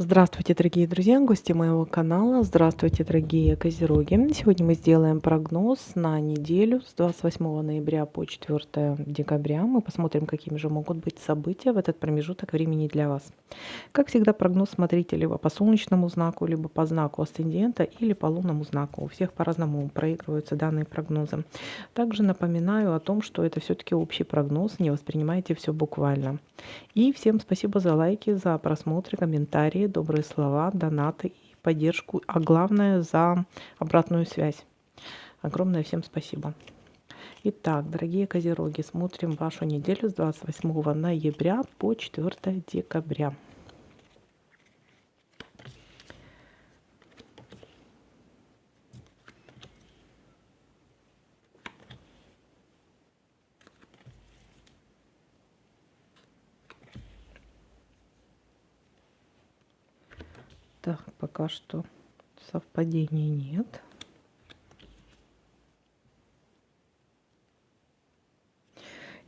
Здравствуйте, дорогие друзья, гости моего канала. Здравствуйте, дорогие козероги. Сегодня мы сделаем прогноз на неделю с 28 ноября по 4 декабря. Мы посмотрим, какими же могут быть события в этот промежуток времени для вас. Как всегда, прогноз смотрите либо по солнечному знаку, либо по знаку асцендента или по лунному знаку. У всех по-разному проигрываются данные прогнозы. Также напоминаю о том, что это все-таки общий прогноз, не воспринимайте все буквально. И всем спасибо за лайки, за просмотры, комментарии, добрые слова, донаты и поддержку, а главное за обратную связь. Огромное всем спасибо. Итак, дорогие козероги, смотрим вашу неделю с 28 ноября по 4 декабря. Так, пока что совпадений нет.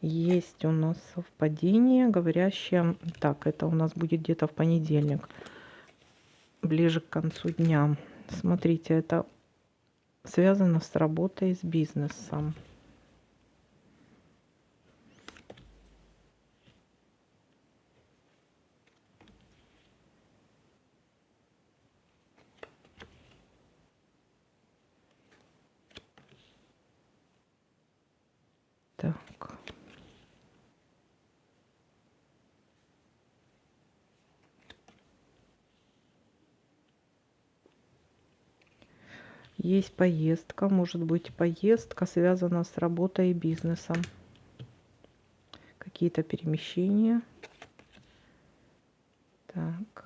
Есть у нас совпадение, говорящее... Так, это у нас будет где-то в понедельник, ближе к концу дня. Смотрите, это связано с работой, с бизнесом. Так. Есть поездка, может быть поездка связана с работой и бизнесом. Какие-то перемещения. Так.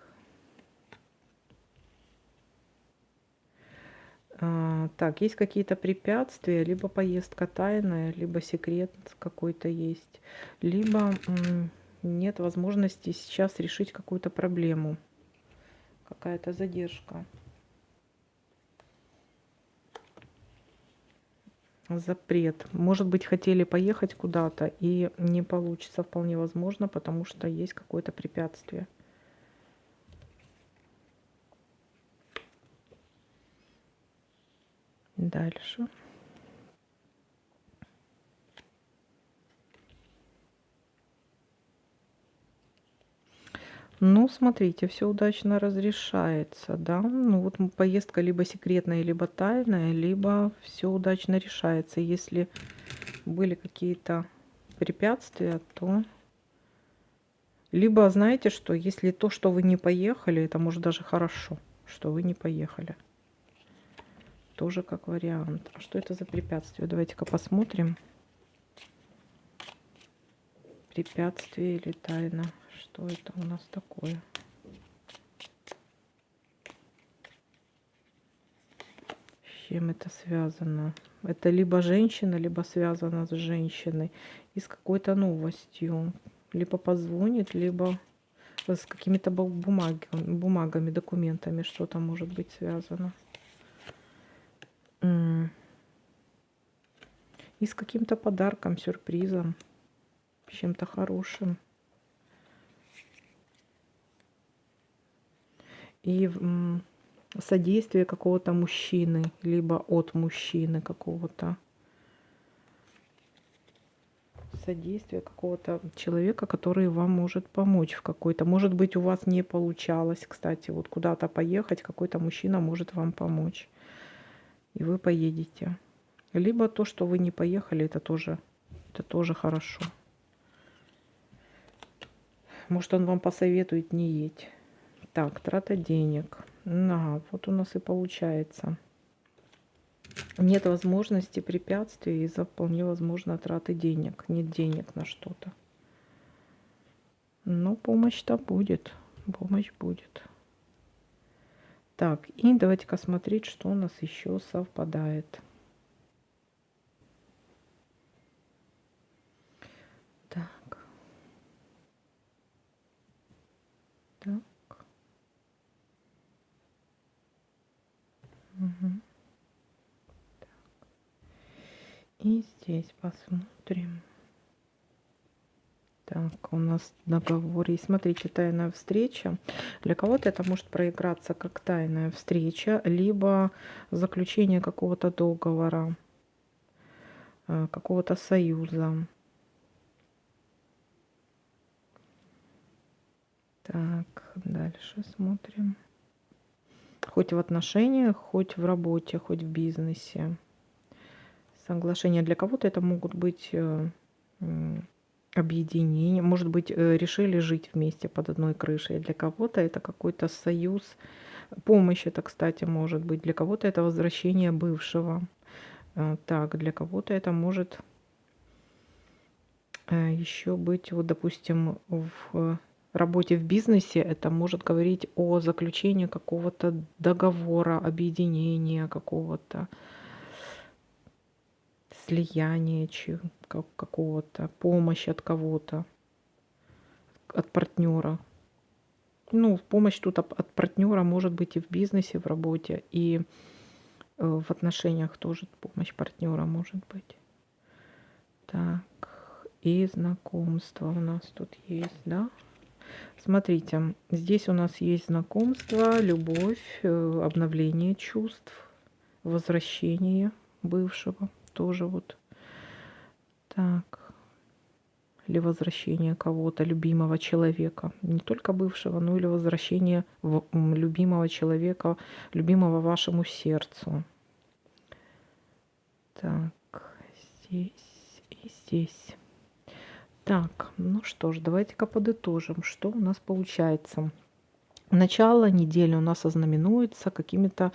Так, есть какие-то препятствия, либо поездка тайная, либо секрет какой-то есть, либо нет возможности сейчас решить какую-то проблему, какая-то задержка. Запрет. Может быть, хотели поехать куда-то и не получится, вполне возможно, потому что есть какое-то препятствие. Дальше. Ну, смотрите, все удачно разрешается, да. Ну, вот поездка либо секретная, либо тайная, либо все удачно решается. Если были какие-то препятствия, то... Либо, знаете что, если то, что вы не поехали, это может даже хорошо, что вы не поехали. Тоже как вариант. А что это за препятствие? Давайте-ка посмотрим. Препятствие или тайна? Что это у нас такое? С чем это связано? Это либо женщина, либо связано с женщиной и с какой-то новостью. Либо позвонит, либо с какими-то бумагами, документами что-то может быть связано. И с каким-то подарком, сюрпризом, чем-то хорошим. И содействие какого-то мужчины, либо от мужчины какого-то. Содействие какого-то человека, который вам может помочь в какой-то. Может быть, у вас не получалось, кстати, вот куда-то поехать, какой-то мужчина может вам помочь. И вы поедете. Либо то, что вы не поехали, это тоже хорошо. Может, он вам посоветует не едь. Так, трата денег. Ага, вот у нас и получается. Нет возможности, препятствий из-за вполне возможно траты денег. Нет денег на что-то. Но помощь-то будет. Помощь будет. Так, и давайте-ка смотреть, что у нас еще совпадает. Так. Так. Угу. И здесь посмотрим. Так, у нас договор. И смотрите, тайная встреча. Для кого-то это может проиграться как тайная встреча, либо заключение какого-то договора, какого-то союза. Так, дальше смотрим. Хоть в отношениях, хоть в работе, хоть в бизнесе. Соглашения для кого-то это могут быть объединение, может быть, решили жить вместе под одной крышей. Для кого-то это какой-то союз, помощь это, кстати, может быть. Для кого-то это возвращение бывшего. Так, для кого-то это может еще быть, вот, допустим, в работе, в бизнесе, это может говорить о заключении какого-то договора, объединения какого-то, слияния какого-то, помощь от кого-то, от партнера. Ну, помощь тут от партнера может быть и в бизнесе, в работе, и в отношениях тоже помощь партнера может быть. Так, и знакомство у нас тут есть, да? Смотрите, здесь у нас есть знакомство, любовь, обновление чувств, возвращение бывшего тоже вот. Так, или возвращение кого-то, любимого человека, не только бывшего, но или возвращение любимого человека, любимого вашему сердцу. Так, здесь и здесь. Так, ну что ж, давайте-ка подытожим, что у нас получается. Начало недели у нас ознаменуется какими-то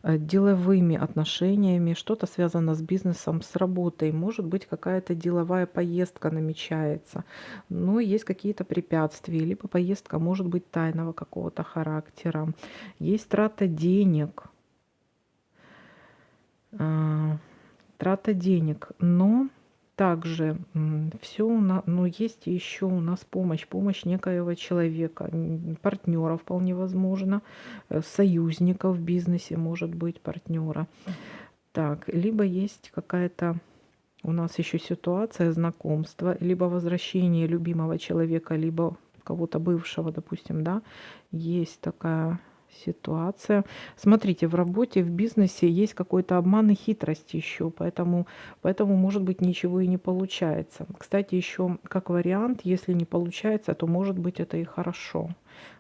деловыми отношениями, что-то связано с бизнесом, с работой. Может быть, какая-то деловая поездка намечается, но есть какие-то препятствия, либо поездка может быть тайного какого-то характера. Есть трата денег, но также все, но есть еще у нас помощь некоего человека, партнера вполне возможно, союзника в бизнесе, может быть, партнера. Так, либо есть какая-то у нас еще ситуация знакомства, либо возвращение любимого человека, либо кого-то бывшего, допустим, да, есть такая ситуация. Смотрите, в работе, в бизнесе есть какой-то обман и хитрость еще, поэтому может быть ничего и не получается. Кстати, еще как вариант, если не получается, то может быть это и хорошо.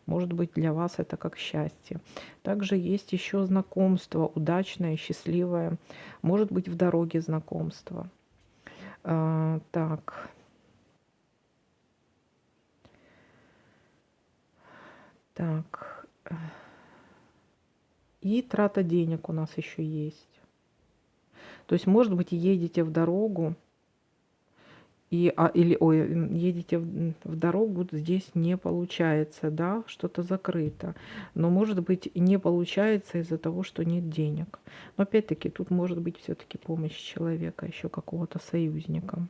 Может быть для вас это как счастье. Также есть еще знакомство удачное, счастливое. Может быть в дороге знакомство. Так. Так. И трата денег у нас еще есть. То есть, может быть, едете в дорогу, едете в дорогу, здесь не получается, да, что-то закрыто. Но, может быть, не получается из-за того, что нет денег. Но, опять-таки, тут может быть все-таки помощь человека, еще какого-то союзника.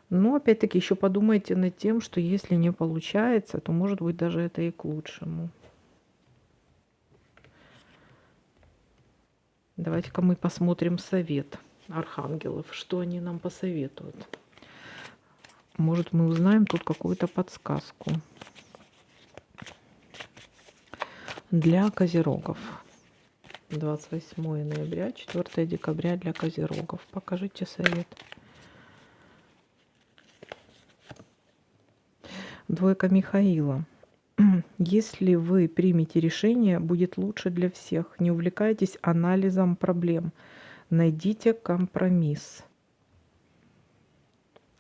Но, опять-таки, еще подумайте над тем, что если не получается, то, может быть, даже это и к лучшему. Давайте-ка мы посмотрим совет архангелов, что они нам посоветуют. Может, мы узнаем тут какую-то подсказку для козерогов. 28 ноября, 4 декабря для козерогов. Покажите совет. Двойка Михаила. Если вы примете решение, будет лучше для всех. Не увлекайтесь анализом проблем. Найдите компромисс.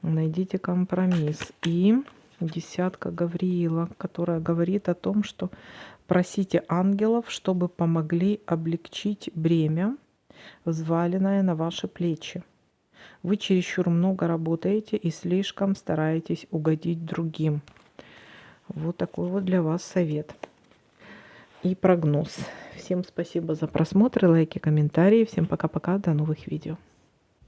Найдите компромисс. И десятка Гавриила, которая говорит о том, что просите ангелов, чтобы помогли облегчить бремя, взваленное на ваши плечи. Вы чересчур много работаете и слишком стараетесь угодить другим. Вот такой вот для вас совет и прогноз. Всем спасибо за просмотр, лайки, комментарии. Всем пока-пока, до новых видео.